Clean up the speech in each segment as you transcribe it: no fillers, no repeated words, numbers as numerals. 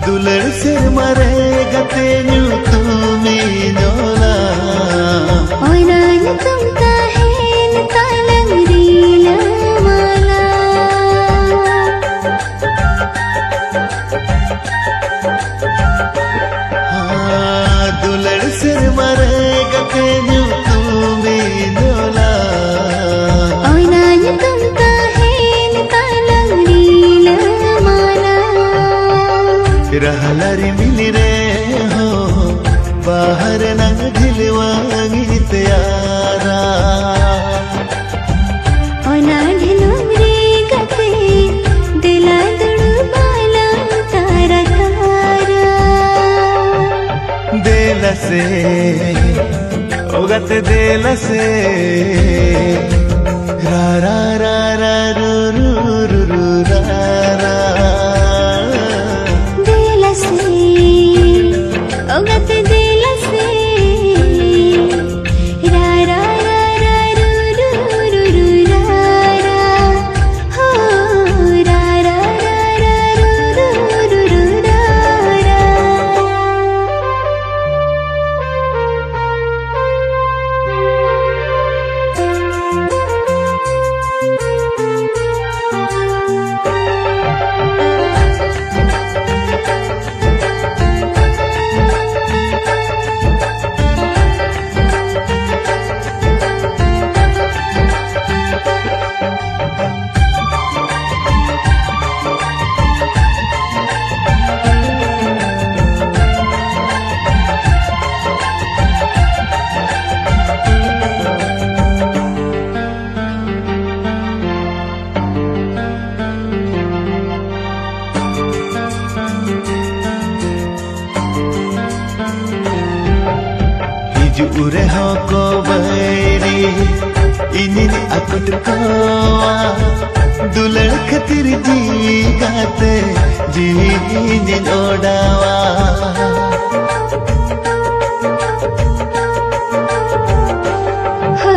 दुलड़ से मरे गते न्यू तुम्ही नोला ओनान तुमका हेन तालम रीला माला दुलड़ से मरे गते न्यू तुम्ही नोला ओनान तुमका हेन तालम रीला माला रहलरी मिली रे हो बाहर नंग ढिलवांगी त्यारा ओना ढिलुम रे गते दिला दुड़ू बाला तारा तारा देल से ओगत देल से रा रा रा रा रू रू रू रू रा रा ओगत दिल से रा रा रा रा रू रू रू रू रा रा हो रा रा रा रा रू रू रू रू रा रा Jure hoko bairi inin akut kawa dulad khatir ji gate ji inin odawa ha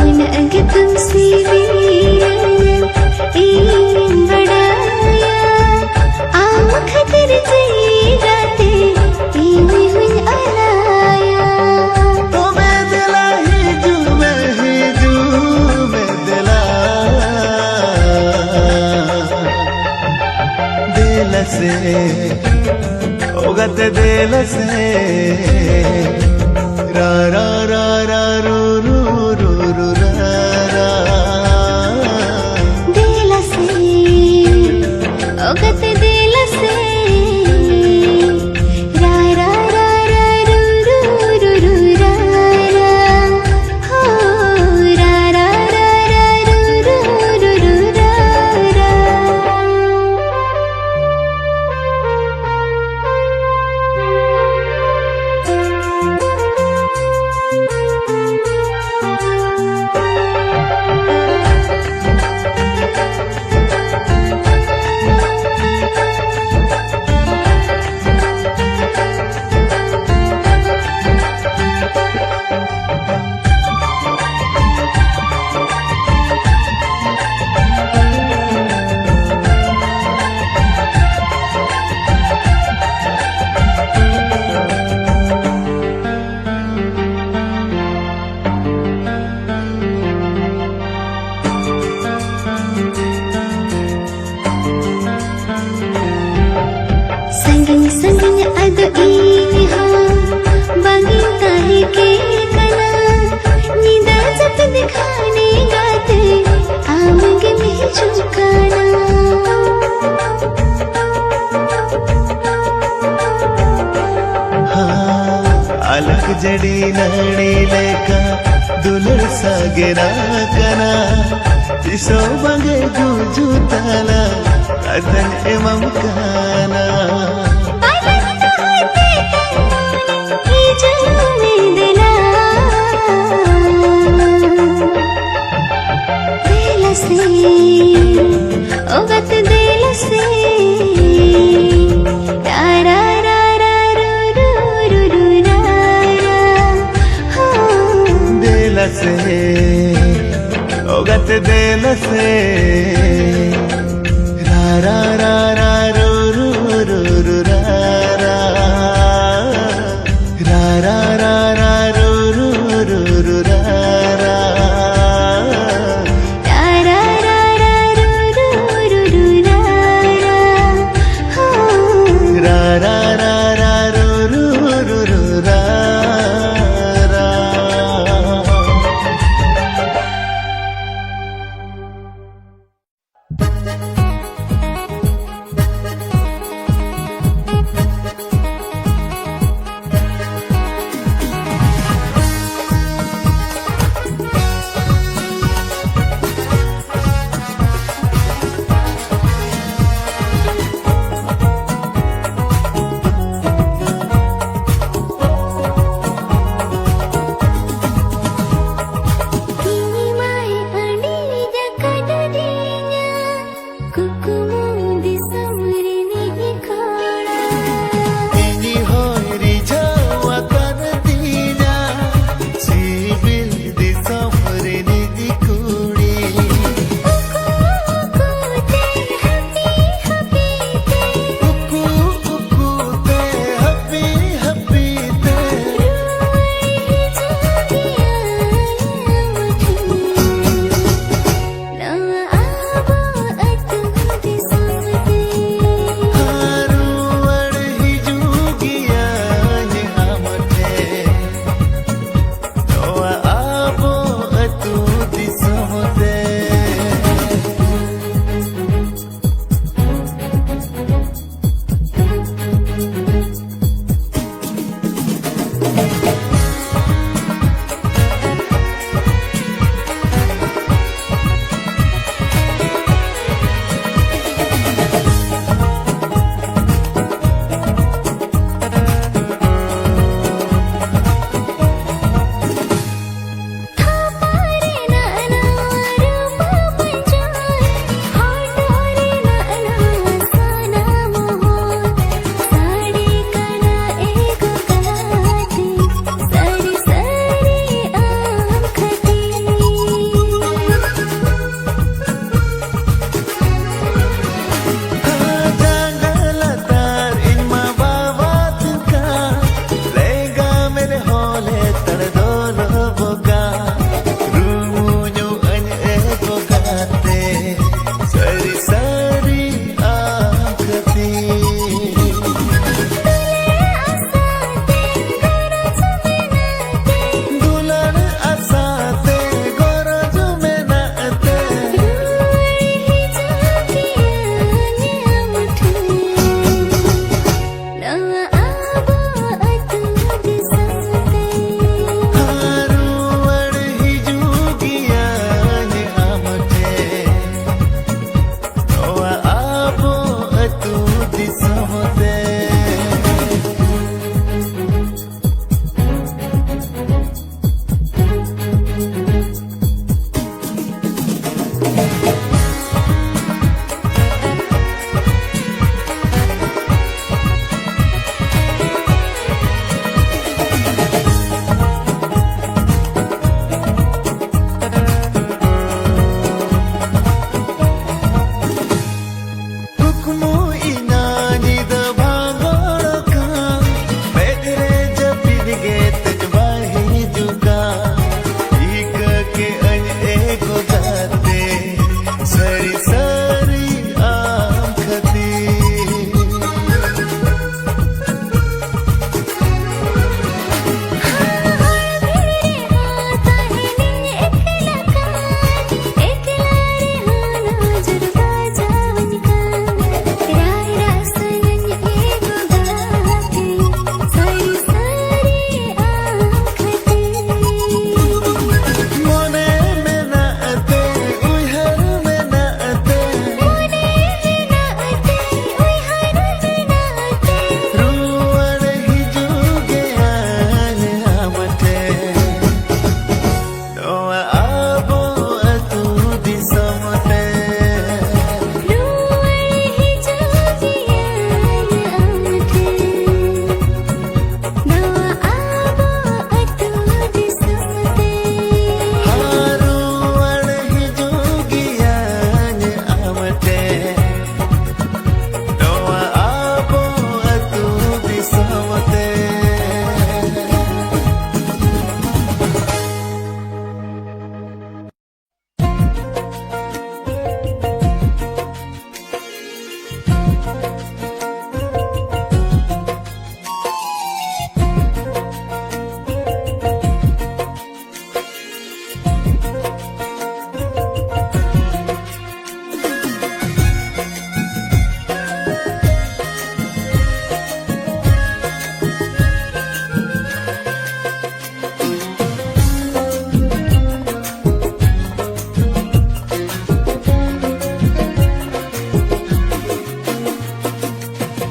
ona age tumse inin badaya aam khatir ji gate inin hun alaya से ओगत देल से रा रा रा रा रू रू रू रू रा रा दिल से ओगत दिल से रा रा रा रा रू रू रू रू रा रा हो रा रा रा रा रू रू रू रू रा रा संगीन संगीन अद ई हा बागी ताही के कला निदा जत दिखाने गाते आमगे में झुकाना अलग जड़ी नड़ी लेका दुलड़ सागेरा कना इसो बगे जूजू ताला कदन एमम काना ओगत दिल से रा रा रा रा रू रू रू रू रा रा हो दिल से ओगत दिल से रा रा रा रा रू रू रू रू रा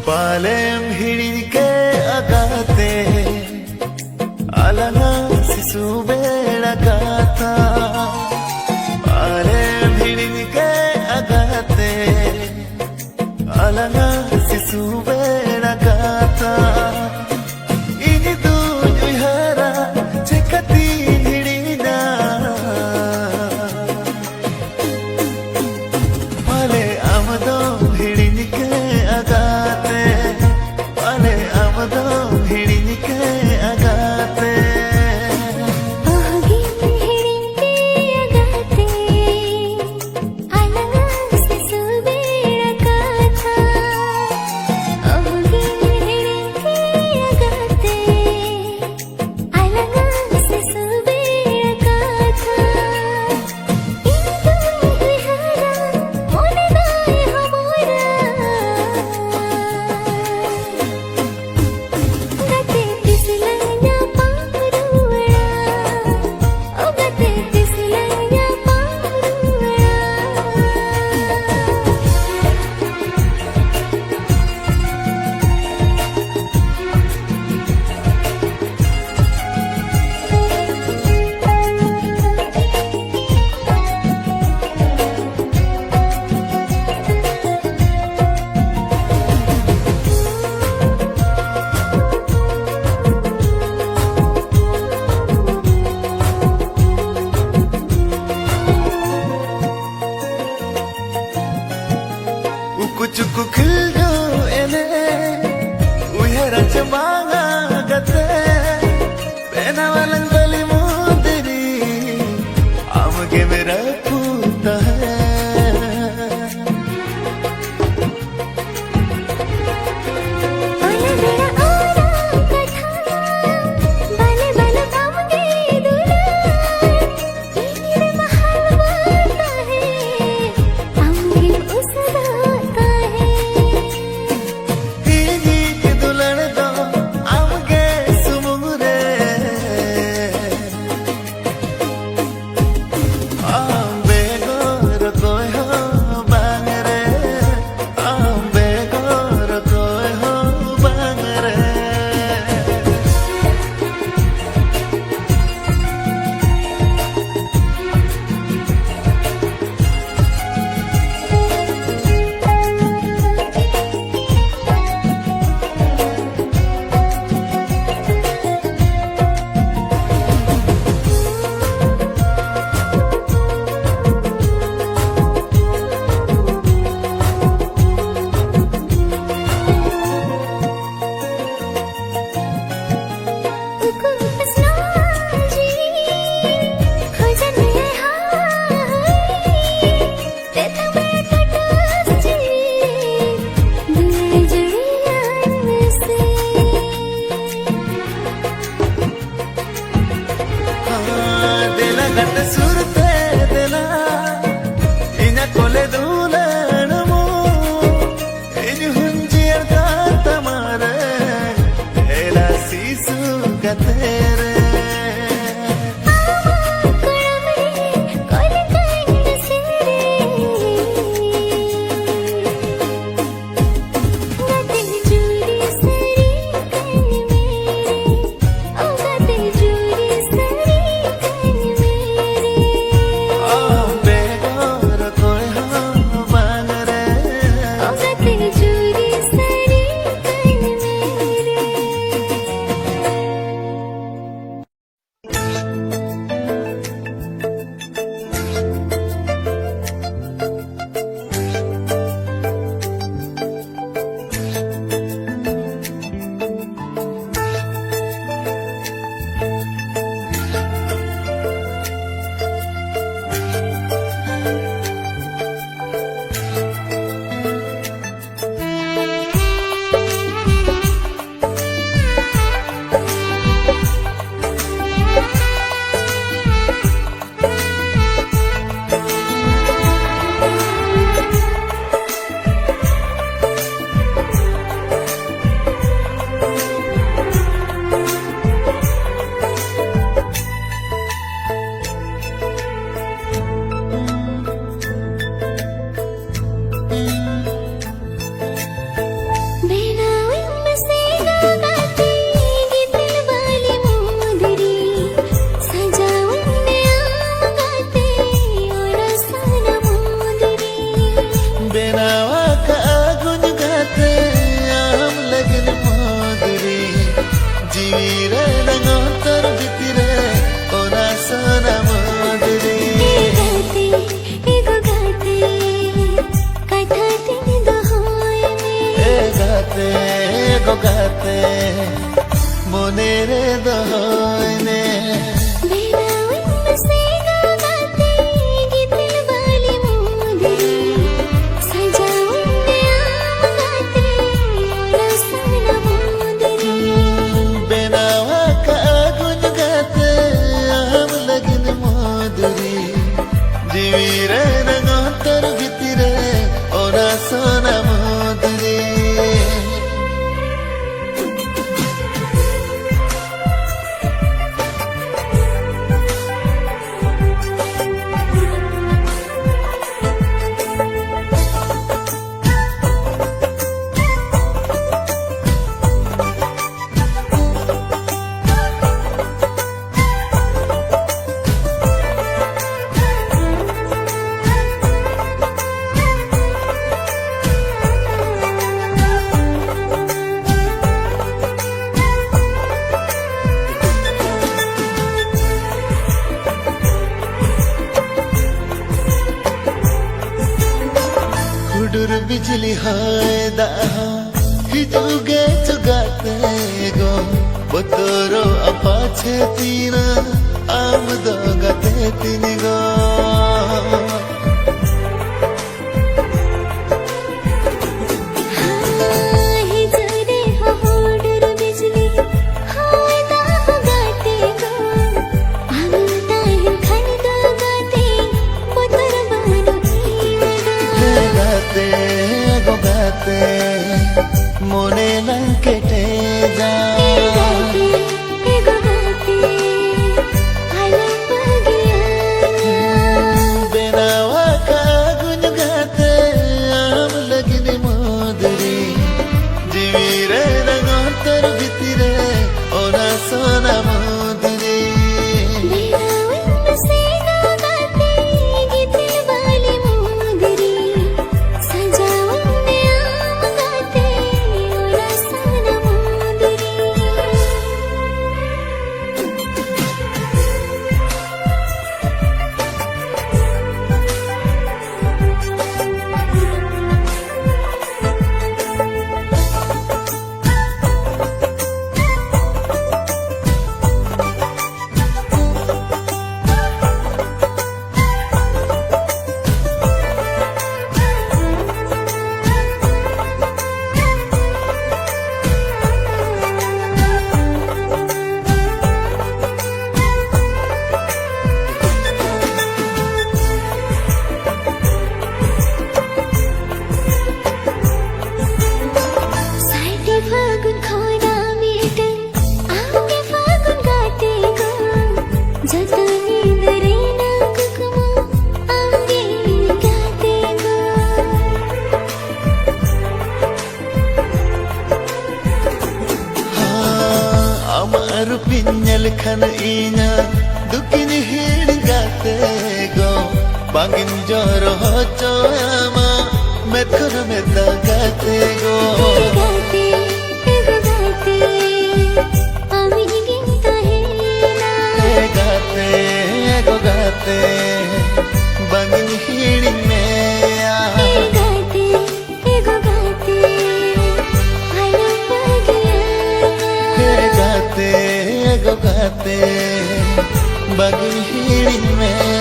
ಪಾಲೆಂ ಹಿಡಿಕೆ ಅಗಾತೆ ಅಲನ ಸಿಸು ಬೇಡಗಾತ ಪಾಲೆಂ ಹಿಡಿಕೆ ಅಗಾತೆ ಅಲನ ಸಿಸು ಬೇಡಗಾತ ಇನಿದು ವಿಹಾರ ಚಿಕ್ಕತಿ ಹಿಡಿದ ಪಾಲೆ ಅಮದೋ ಹಿಡಿಕೆ ಅಗಾತೆ ಪಾಲೆ ಅಮದೋ ಹಿಡಿಕೆ ಅಗಾತೆ Cucuku khildo ene uyara chamanga gate pena walang bali mudiri amge mera puta hai gate monere doine बिजली हाय दाहा हिजुगे चुगाते गो बतरो अपाछे तीना आम दो गते तीन गो मोने लंकेटे जा बेनावा का गुन गाते आम लगने मोदरी जीवीरे रंगोतर भितरे ओना सोना मोदरी पिन्यल खन इना दुकिन हिड़ गाते गो बांगिन जोरो हो चोयामा मेथुर में गाते गो गाते बांगिन हिड़ में गाते बागिन हिड़ी में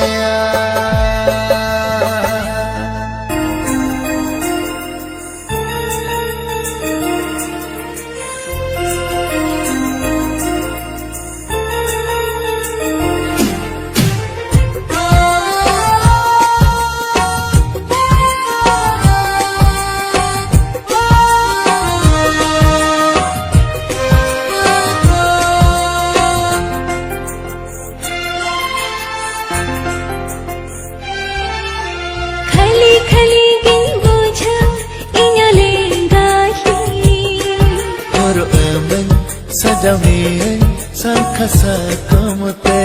Sajami sakasa kamte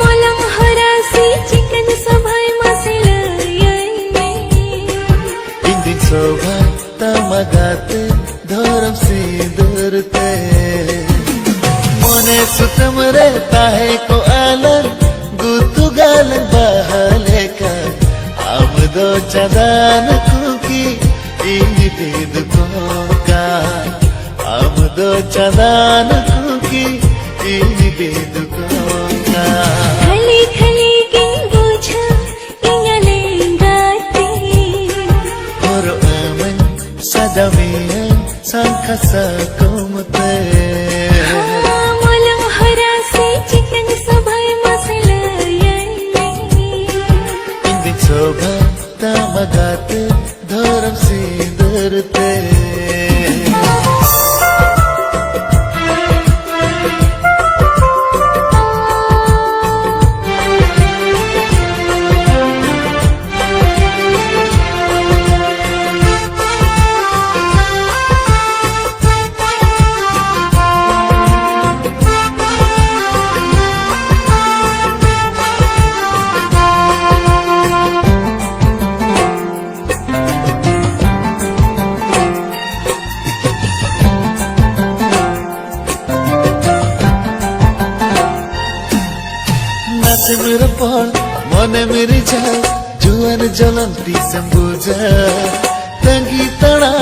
molam harasi chicken sabhai masilai indin sobha tamagate dharam sidurte mone sutam rehta hai ko alan gutu galan bahale ka amdo chadan kuki indi did ko Amdo chadan kuki ini bedukonga khali khali king buja ingalengati Oro aman sadamian sangkasa komte molang harasi chikan sabhay masalayani Indi sobha tamagate dharam sindurte नाचे मेरा पार मने मेरी जान जुआन जलंती संबुजा तंगी तड़ा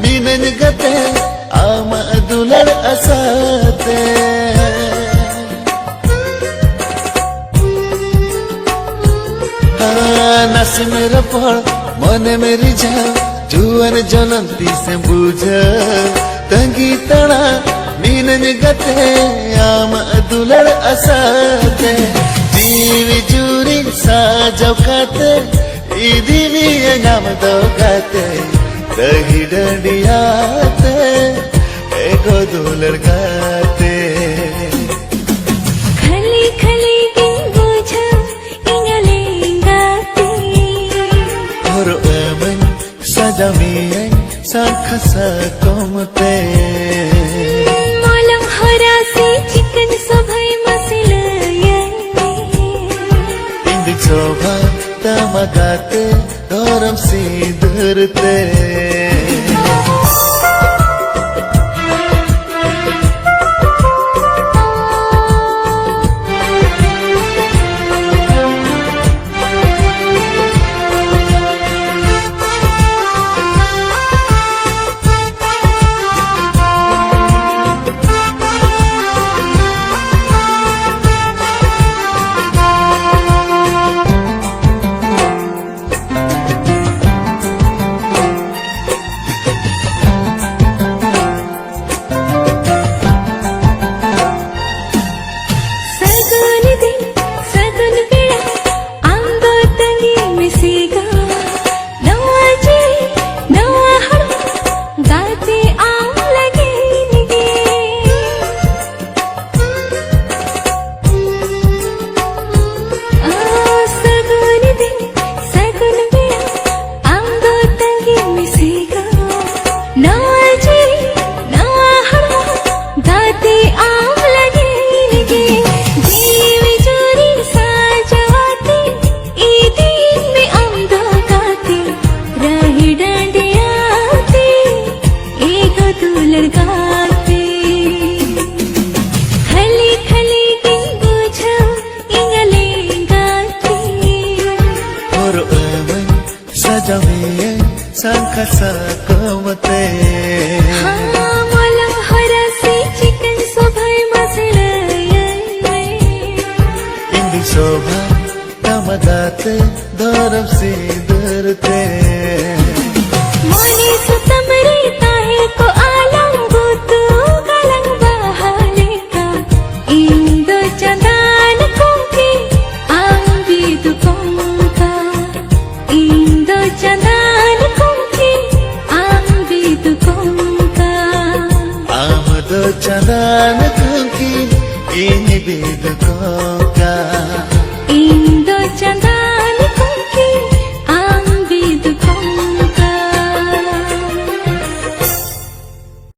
मीनन गते आमा दुलर असाते नाचे मेरा पार मने मेरी जान जुआन जलंती संबुजा तंगी तड़ा मीनन गते आमा दुलर असाते Divi juri sajaw kate Idivi ngam do kate Dahi dandiyate Ego dular kate khali khali king buja ingalengati Oro aman sadamian sangkasa komte molang harasi chikan sabhay masalayani Sobha tamagate dharam sindurte Sajamian sangkasa komte molang harasi chikan sabhay masalayani Indi sobha tamagate dharam si